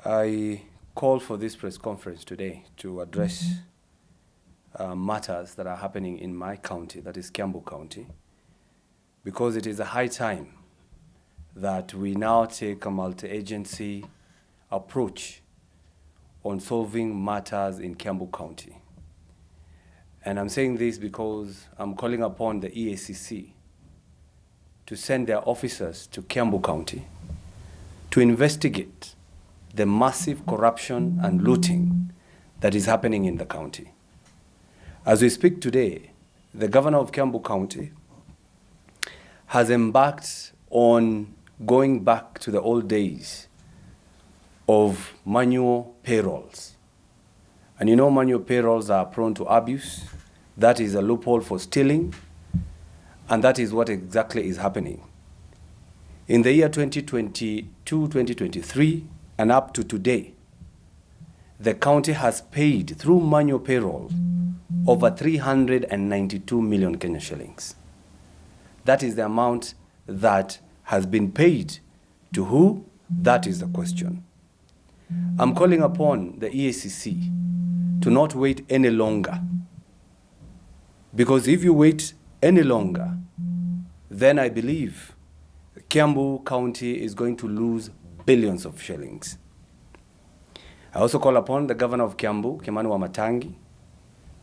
I called for this press conference today to address matters that are happening in my county, that is Kiambu County, because it is a high time that we now take a multi-agency approach on solving matters in Kiambu County. And I'm saying this because I'm calling upon the EACC to send their officers to Kiambu County to investigate the massive corruption and looting that is happening in the county. As we speak today, the governor of Kiambu County has embarked on going back to the old days of manual payrolls. And you know, manual payrolls are prone to abuse. That is a loophole for stealing, and that is what exactly is happening. In the year 2022-2023, and up to today, the county has paid through manual payroll over 392 million Kenya shillings. That is the amount that has been paid. To who? That is the question. I'm calling upon the EACC to not wait any longer, because if you wait any longer, then I believe Kiambu County is going to lose billions of shillings. I also call upon the governor of Kiambu, Wamatangi,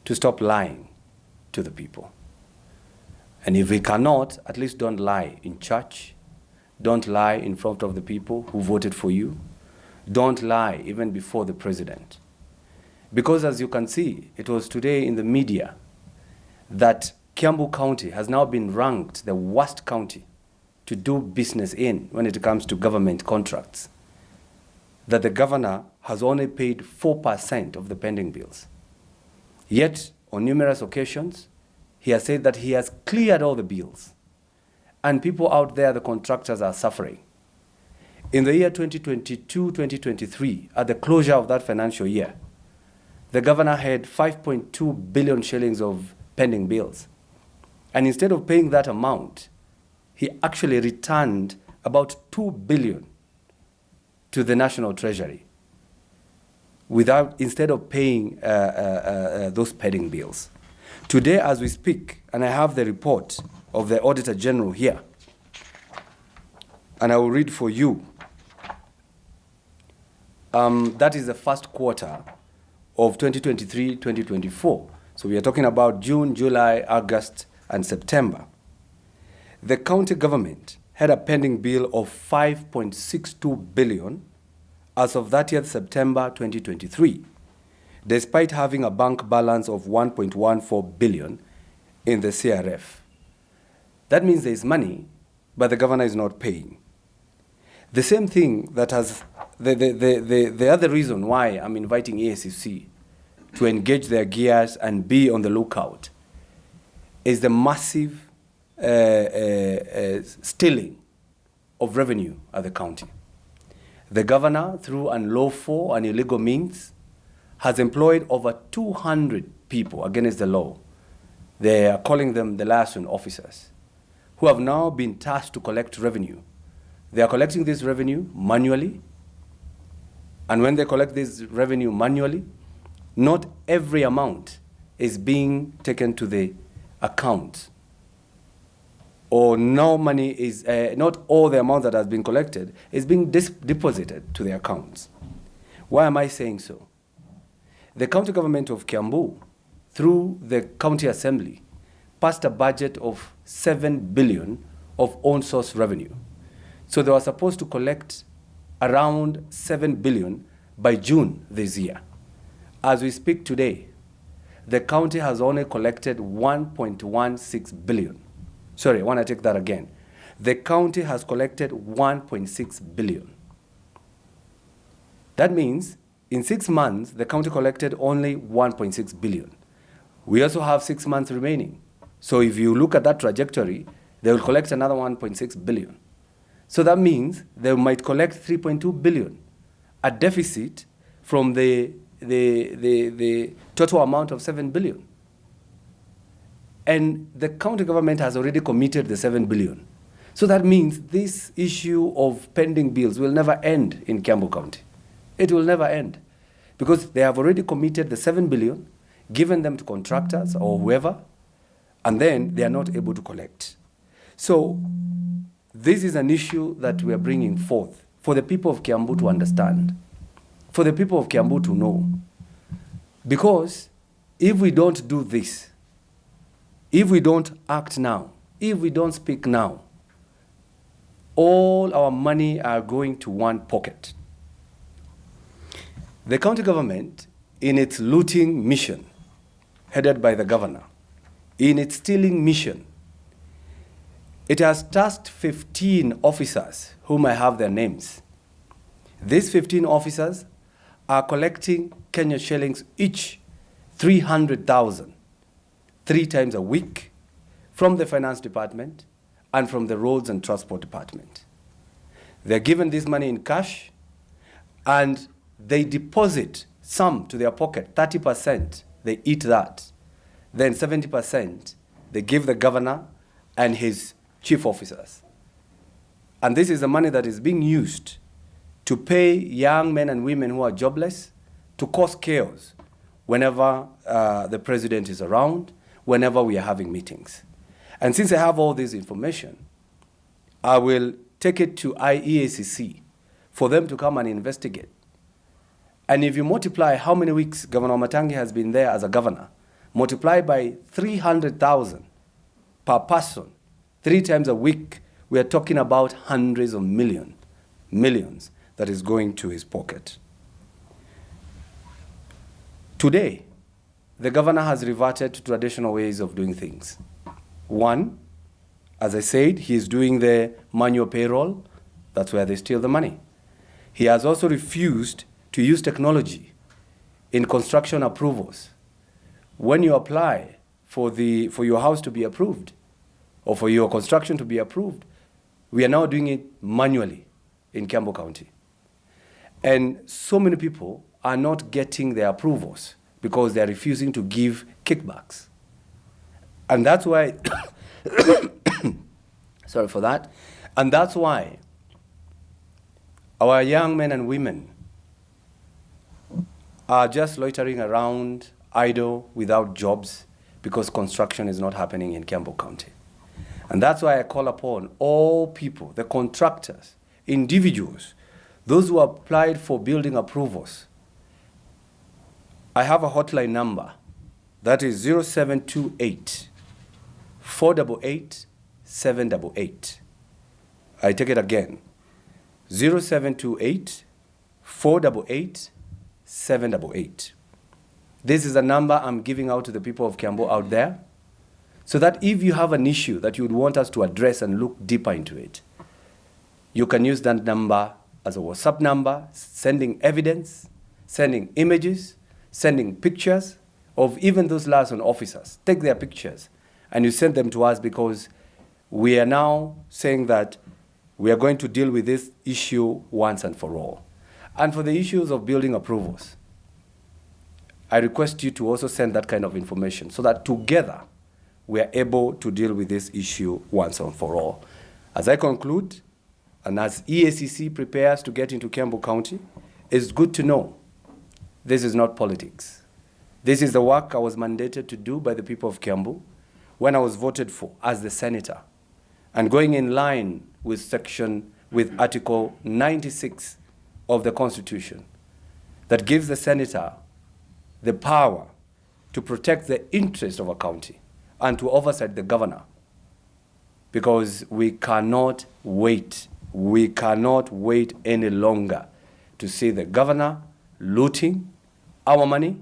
to stop lying to the people. And if he cannot, at least don't lie in church. Don't lie in front of the people who voted for you. Don't lie even before the president. Because as you can see, it was today in the media that Kiambu County has now been ranked the worst county to do business in when it comes to government contracts. That the governor has only paid 4% of the pending bills. Yet, on numerous occasions, he has said that he has cleared all the bills. And people out there, the contractors, are suffering. In the year 2022-2023, at the closure of that financial year, the governor had 5.2 billion shillings of pending bills. And instead of paying that amount, he actually returned about 2 billion to the National Treasury instead of paying those pending bills. Today, as we speak, and I have the report of the Auditor General here, and I will read for you. That is the first quarter of 2023-2024. So we are talking about June, July, August, and September. The county government had a pending bill of 5.62 billion as of 30th September 2023, despite having a bank balance of 1.14 billion in the CRF. That means there is money, but the governor is not paying. The same thing that has, the other reason why I'm inviting EACC to engage their gears and be on the lookout is the massive stealing of revenue at the county. The governor, through unlawful and illegal means, has employed over 200 people against the law. They are calling them the liaison officers, who have now been tasked to collect revenue. They are collecting this revenue manually, and when they collect this revenue manually, not every amount is being taken to the account, or no money is, not all the amount that has been collected is being deposited to the accounts. Why am I saying so? The county government of Kiambu, through the county assembly, passed a budget of 7 billion of own source revenue. So they were supposed to collect around 7 billion by June this year. As we speak today, the county has only collected 1.16 billion. Sorry, I want to take that again. The county has collected 1.6 billion. That means in 6 months, the county collected only 1.6 billion. We also have 6 months remaining. So if you look at that trajectory, they will collect another 1.6 billion. So that means they might collect 3.2 billion, a deficit from the total amount of 7 billion. And the county government has already committed the 7 billion. So that means this issue of pending bills will never end in Kiambu County. It will never end because they have already committed the 7 billion, given them to contractors or whoever, and then they are not able to collect. So this is an issue that we are bringing forth for the people of Kiambu to understand, for the people of Kiambu to know. Because if we don't do this, if we don't act now, if we don't speak now, all our money are going to one pocket. The county government, in its looting mission, headed by the governor, in its stealing mission, it has tasked 15 officers whom I have their names. These 15 officers are collecting Kenya shillings each, 300,000, 3 times a week from the finance department and from the roads and transport department. They're given this money in cash and they deposit some to their pocket, 30%, they eat that. Then 70%, they give the governor and his chief officers. And this is the money that is being used to pay young men and women who are jobless, to cause chaos whenever the president is around, whenever we are having meetings. And since I have all this information, I will take it to IEACC for them to come and investigate. And if you multiply how many weeks Governor Wamatangi has been there as a governor, multiply by 300,000 per person, 3 times a week, we are talking about hundreds of millions that is going to his pocket. Today, the governor has reverted to traditional ways of doing things. One, as I said, he is doing the manual payroll. That's where they steal the money. He has also refused to use technology in construction approvals. When you apply for your house to be approved or for your construction to be approved, we are now doing it manually in Kiambu County. And so many people are not getting their approvals because they are refusing to give kickbacks. And that's why, sorry for that, and that's why our young men and women are just loitering around idle without jobs because construction is not happening in Kiambu County. And that's why I call upon all people, the contractors, individuals, those who applied for building approvals. I have a hotline number that is 0728 488 788. I take it again, 0728 488 788. This is a number I'm giving out to the people of Kiambu out there, so that if you have an issue that you would want us to address and look deeper into it, you can use that number as a WhatsApp number, sending evidence, sending images, sending pictures of even those liaison officers. Take their pictures and you send them to us, because we are now saying that we are going to deal with this issue once and for all. And for the issues of building approvals, I request you to also send that kind of information so that together we are able to deal with this issue once and for all. As I conclude, and as EACC prepares to get into Kiambu County, it's good to know this is not politics. This is the work I was mandated to do by the people of Kiambu when I was voted for as the senator, and going in line with Article 96 of the Constitution that gives the senator the power to protect the interest of a county and to oversight the governor. Because we cannot wait. We cannot wait any longer to see the governor looting our money,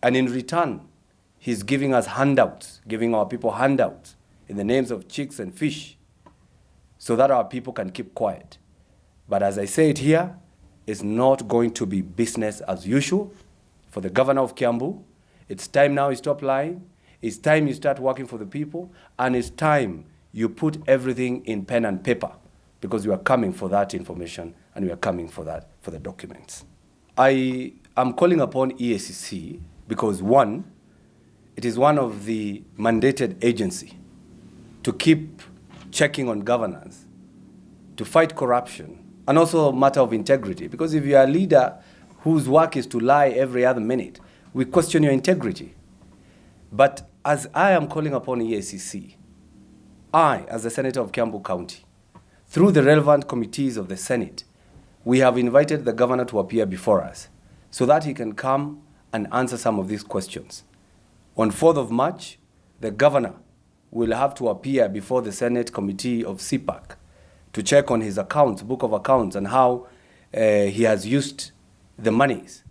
and in return, he's giving us handouts, giving our people handouts in the names of chicks and fish so that our people can keep quiet. But as I say it here, it's not going to be business as usual for the governor of Kiambu. It's time now you stop lying. It's time you start working for the people, and it's time you put everything in pen and paper, because we are coming for that information and we are coming for that, for the documents. I am calling upon EACC because, one, it is one of the mandated agency to keep checking on governance, to fight corruption, and also a matter of integrity. Because if you are a leader whose work is to lie every other minute, we question your integrity. But as I am calling upon EACC, I, as the Senator of Kiambu County, through the relevant committees of the Senate, we have invited the governor to appear before us so that he can come and answer some of these questions. On 4th of March, the governor will have to appear before the Senate Committee of CPAC to check on his accounts, book of accounts, and how he has used the monies.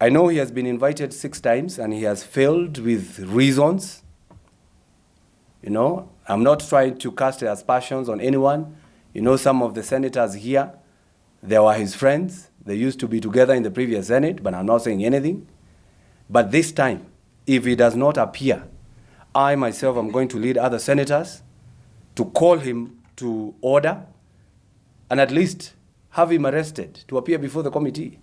I know he has been invited 6 times and he has failed with reasons. You know, I'm not trying to cast aspersions on anyone. You know, some of the senators here, they were his friends. They used to be together in the previous Senate, but I'm not saying anything. But this time, if he does not appear, I myself am going to lead other senators to call him to order and at least have him arrested to appear before the committee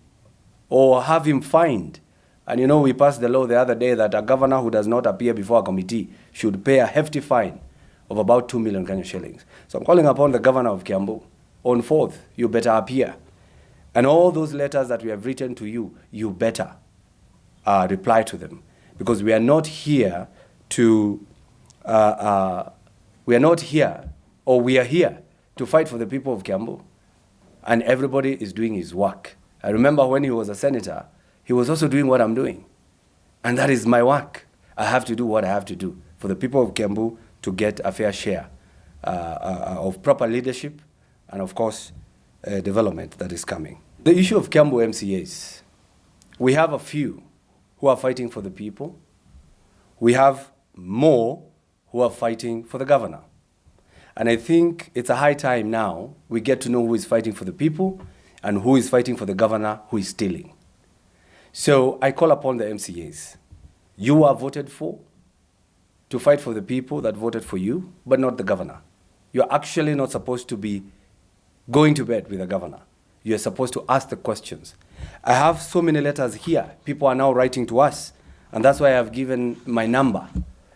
or have him fined. And you know, we passed the law the other day that a governor who does not appear before a committee should pay a hefty fine of about 2 million Kenyan shillings. So I'm calling upon the governor of Kiambu, on 4th, you better appear. And all those letters that we have written to you, you better reply to them. Because we are not here to, we are here to fight for the people of Kiambu. And everybody is doing his work. I remember when he was a senator, he was also doing what I'm doing. And that is my work. I have to do what I have to do for the people of Kiambu to get a fair share of proper leadership and, of course, development that is coming. The issue of Kiambu MCAs, we have a few who are fighting for the people. We have more who are fighting for the governor. And I think it's a high time now we get to know who is fighting for the people and who is fighting for the governor who is stealing. So I call upon the MCAs. You are voted for to fight for the people that voted for you, but not the governor. You're actually not supposed to be going to bed with the governor. You're supposed to ask the questions. I have so many letters here. People are now writing to us, and that's why I have given my number,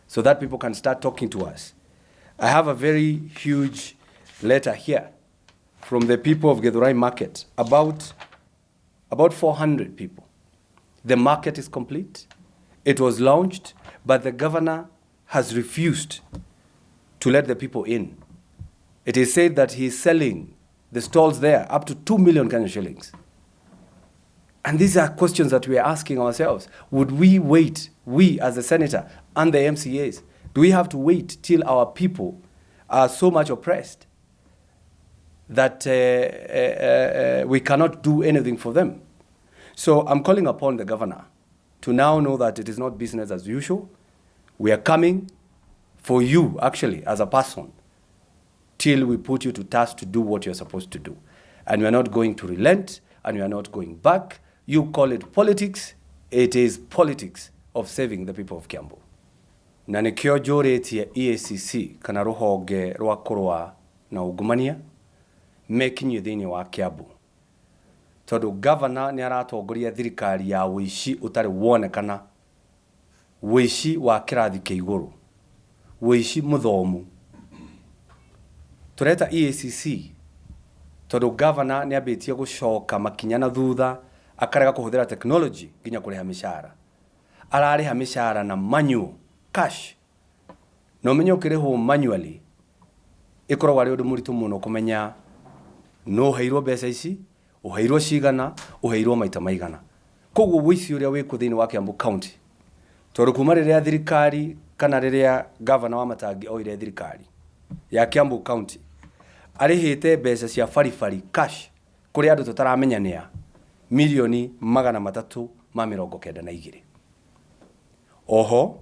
so that people can start talking to us. I have a very huge letter here from the people of Githurai Market, about 400 people. The market is complete. It was launched, but the governor has refused to let the people in. It is said that he is selling the stalls there up to 2 million Kenyan shillings. And these are questions that we are asking ourselves. Would we wait, we as a senator and the MCAs, do we have to wait till our people are so much oppressed that we cannot do anything for them? So I'm calling upon the governor to now know that it is not business as usual. We are coming for you, actually, as a person, till we put you to task to do what you're supposed to do. And we are not going to relent, and we are not going back. You call it politics. It is politics of saving the people of Kiambu. Na nikio njũrĩtie EACC kana rũhonge rwa kũrũa na ungumania mekinyie thĩinĩ wa Kiambu. Tondũ governor nĩ aratongoria thirikari ya ũici ũtarĩ wonekana, ũici wa kĩrathi kĩa igũrũ, ũici mũthomu. Tũreta EACC tondũ governor nĩ ambĩtie gũcoka makinya na thutha, akarega kũhũthĩra technology nginya kũrĩha mĩcara. Ararĩha mĩcara na manual cash. No ũmenye ũkĩrĩhwo manually ĩkoragwo arĩ ũndũ mũritũ mũno kũmenya no ũheirwo mbeca ici, ũheirwo cigana, ũheirwo maita maigana. Koguo ũici ũrĩa wĩkuo thĩinĩ wa Kiambu County, tondũ kuma rĩrĩa thirikari kana rĩrĩa governor Wamatangi oire thirikari ya Kiambu County arĩhĩte mbeca cia baribari cash kũrĩ andũ tũtaramenya nĩa milioni 392. Oho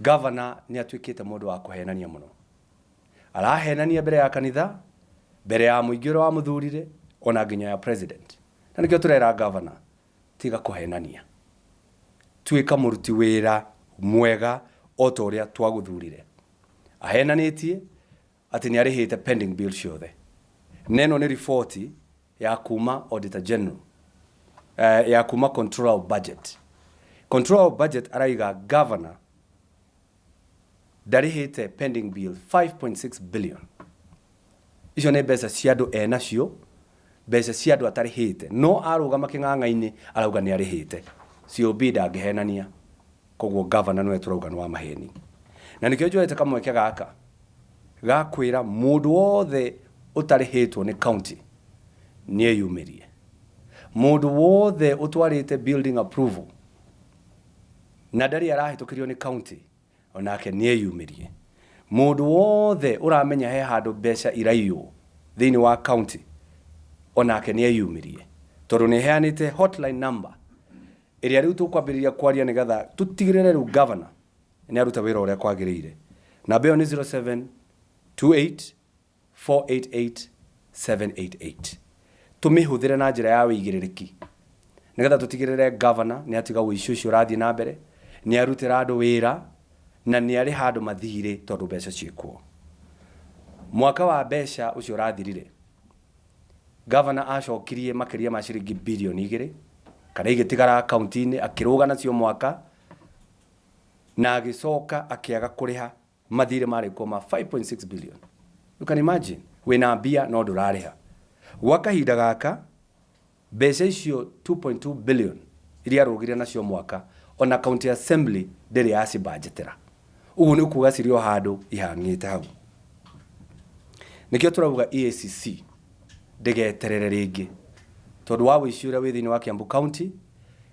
governor nĩ atuĩkĩte mũndũ wa kũhenania mũno. Arahenania mbere ya kanitha, mbere ya mũingĩ ũrĩa wamũthurire, ona nginya ya president. Na nĩkĩo tũrera governor, tiga kũhenania. Tuĩka mũruti wĩra mwega o ta ũrĩa twagũthurire. Ahenanĩtie atĩ nĩ arĩhĩte pending bill ciothe. Neno nĩ riboti ya kuma Auditor General, ya kuma Controller of Budget. Controller of Budget araiga governor ndarĩhĩte pending bill 5.6 billion. Icio nĩ mbeca cia andũ enacio mbeca cia andu atarihite no arugama king'ang'a-ini arauga ni arihite COB ndangĩhenania koguo governor nĩwe turauga nĩ wa maheni na nikio njoete kamweke gaka gakwĩra mũndũ wothe ũtarĩhĩtwo nĩ county nĩeyumĩrie mũndũ wothe ũtwarĩte building approval na ndarĩ arahĩtũkĩrio nĩ county onake nĩeyumĩrie mũndũ wothe ũramenya he handũ mbeca iraiywo thĩinĩ wa county onake nĩeyumĩrie tondũ nĩheanĩte hotline number ĩrĩa rĩu tũkwambĩrĩria kwaria nĩgetha tũtigĩrĩre rĩu governor nĩaruta wĩra ũrĩa kwagĩrĩire namba ĩyo nĩ 0728848788 tũmĩhũthĩre na njĩra ya wĩigĩrĩrĩki nĩgetha tũtigĩrĩre governor nĩatiga ũici ũcio ũrathiĩ na mbere nĩarutĩra andũ wĩra na nĩarĩ handũ mathirĩ tondũ mbeca ciĩkuo mwaka wa mbeca ũcio ũrathirire governor acokirie makĩria ma ciringi bilioni 2 kana igĩtigara akaunti-inĩ akĩrũga nacio mwaka na agĩcoka akĩaga kũrĩha mathirĩ marĩkuo ma 5.6 billion. You can imagine wĩna mbia no ndũrarĩha gwa kahinda gaka mbeca icio 2.2 billion iria arũgire nacio mwaka ona county assembly ndĩrĩ yacibanjĩtĩra ũguo nĩ kuuga cirĩ o handũ ihang'ĩte hau nĩkĩo tũrauga EACC ndĩgeterere rĩngĩ tondũ wa ũici ũrĩa wĩ thĩinĩ wa Kiambu County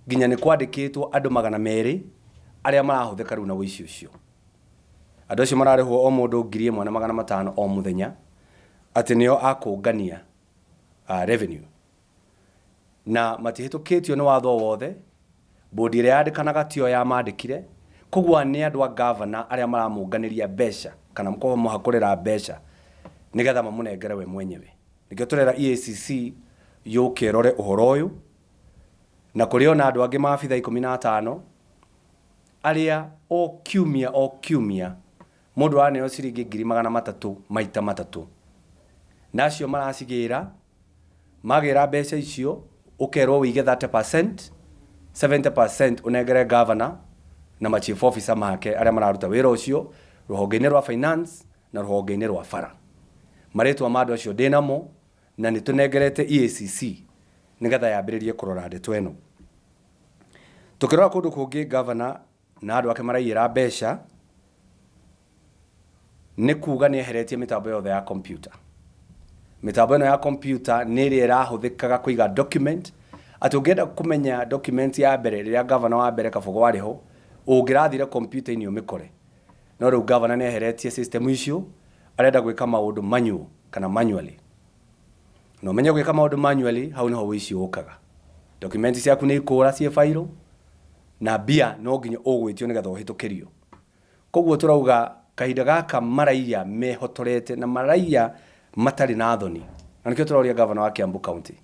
nginya nĩ kwandĩkĩtwo andũ 200 arĩa marahũthĩka rĩu na ũici ũcio andũ acio mararĩhwo o mũndũ 1,500 o mũthenya atĩ nĩo akũngania revenue na matihĩtũkĩtio nĩ watho wothe bodi ĩrĩa yandĩkanaga tio ya mandĩkire koguo nĩ andũ a governor arĩa maramũnganĩria mbeca kana mũhakũrĩra mbeca nĩgetha mamũnengere we mwenyewe nĩkĩo tũrera EACC yũke ĩrore ũhoro ũyũ na kũrĩ ona andũ angĩ maabitha 15 arĩa o kiumia mũndũ aneo ciringi 300 maita matatũ nacio maracigĩra magĩra mbeca icio ũkerwo wĩige 30% 70% ũnengere governor na ma chief officer make arĩa mararuta wĩra ũcio rũhonge-inĩ rwa finance na rũhonge-inĩ rwa bara marĩtwa ma andũ acio ndĩnamo na nĩ tũnengerete EACC nĩgetha yambĩrĩrie kũrora ndeto ĩno tũkĩrora kũndũ kũngĩ governor na andũ ake maraiyĩra mbeca nĩ kuuga nĩ eheretie mĩtambo yothe ya computer mĩtambo ĩno ya computer nĩ ĩrĩa ĩrahũthĩkaga kũiga document atĩ ũngĩenda kũmenya document ya mbere rĩrĩa governor wa mbere Kabogo warĩ ho ũngĩrathire computer-inĩ ũmĩkore no rĩu governor nĩ eheretie system icio arenda gwĩka maũndũ manual kana manually no menye gwĩka maũndũ manually hau niho ũici ũkaga document ciaku nĩ ikũra ciĩ failo na bia no nginya ũgwĩtio nĩgetha ũhĩtũkĩrio koguo tũrauga kahinda gaka maraiya mehotorete na maraiya matarĩ na thoni na nĩkĩo tũroria governor wa Kiambu County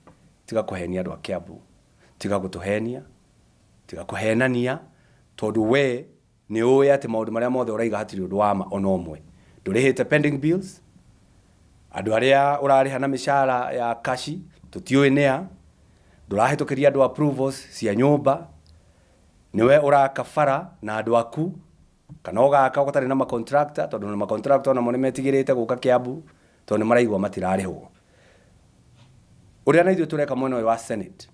tiga kũhenia andũ a Kiambu tiga gũtũhenia tiga kũhenania tondũ we nĩ ũĩ atĩ maũndũ marĩa mothe ũraiga hatirĩ ũndũ wa ma ona ũmwe ndũrĩhĩte pending bills andũ arĩa ũrarĩha na mĩcara ya kashi tũtiũĩ nĩa ndũrahĩtũkĩria andũ approvals cia nyũmba niwe ũraka bara na andũ aku kana ũgaka ũgatarĩ na macontractor tondũ na macontractor na mone metigĩrĩte gũka Kiambu tondũ nĩ maraigua matirarĩhwo ũrĩa na ithuĩ tũreka mwena ũyũ wa Senate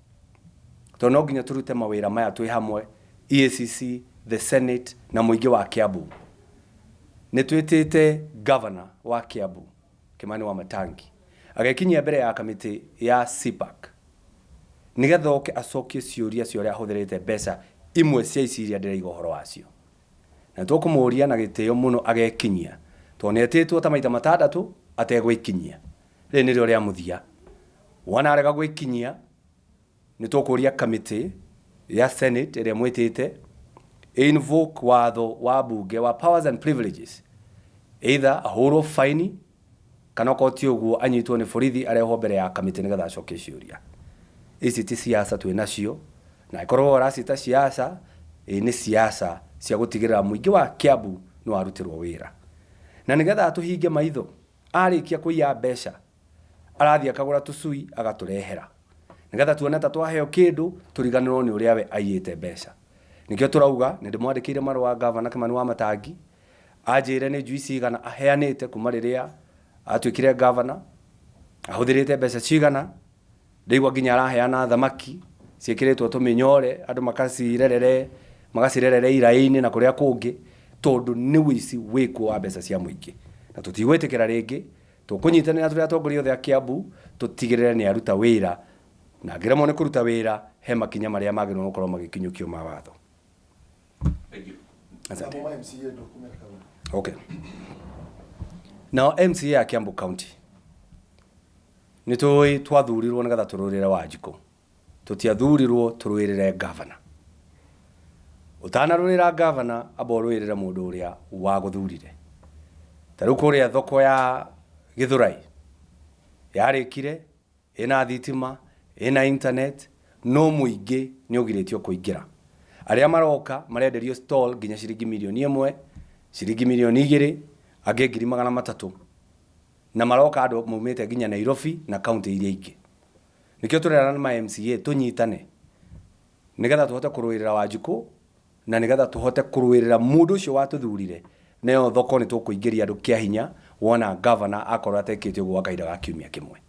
tondũ no nginya tũrute mawĩra maya twĩ hamwe EACC the Senate na mũingĩ wa Kiambu nĩ twĩtĩte governor wa Kiambu Kimani Wamatangi agekinyia mbere ya kamĩtĩ ya CPAC nĩgetha oke acokie ciũria cia ũrĩa ahũthĩrĩte mbeca imwe cia ici iria ndĩraiga ũhoro wacio na tũkũmũria na gĩtĩo mũno agekinyia tondũ nĩ etĩtwo ta maita 6 ategwĩkinyia rĩrĩ nĩrĩo rĩa mũthia wona arega gwĩkinyia nĩ tũkũria kamĩtĩ ya Senate ĩrĩa mwĩtĩte invoke watho wa bunge wa powers and privileges either ahũrwo faini kana koti ũguo anyitwo nĩ borithi arehwo mbere ya kamĩtĩ nĩgetha acokie ciũria ici ti siasa twĩ nacio na ikorwo racita siasa nĩ siasa cia gũtigĩrĩra mũingĩ wa Kiambu nĩ warutirwo wĩra na nĩgetha tũhinge maitho arĩkia kũiya mbeca arathiĩ akagũra tũcui agatũrehera nĩgetha tuone ta twaheo kĩndũ tũriganĩrwo nĩ ũrĩa we aiyĩte mbeca nĩkĩo tũrauga nĩ ndĩmwandĩkĩire marũa governor Kimani Wamatangi anjĩre nĩ njui cigana aheanĩte kuma rĩrĩa atuĩkire governor ahũthĩrĩte mbeca cigana ndeigwa nginya araheana thamaki ciekiritwo tuminyore andu magacirerere iraini na kuria kungi tondu ni wici wikwo wa mbeca cia muingi na tutigwitikira ringi tukunyitanira turi atongoria othe a Kiambu tutigirire ni aruta wira na ngiremo ni kuruta wira he makinya maria magirwo gukorwo magikinyukio mawatho. Okay. Now MCA ya Kiambu County ni twathurirwo nigetha tururire Wanjiku, tutiathurirwo turwirire governor. Utanarurira governor aborwirire mundu uria waguthurire. Taru kuria thoko ya Githurai yarikire ina thitima ina internet no muingi ni ugiritio kuingira. Aria maroka marenderio stall ginya ciringi milioni 1, ciringi milioni 2, ange 300,000 na maroka andu mumite ginya Nairobi na county iria ingi. Nikio turerana na MCA tunyitane nigetha tuhote kurwirira Wanjiku na nigetha tuhote kurwirira mundu ucio watuthurire neo thoko ni tukuingiria andu kia hinya wona governor akorwo atekitio gwa kaida ga kiumia kimwe.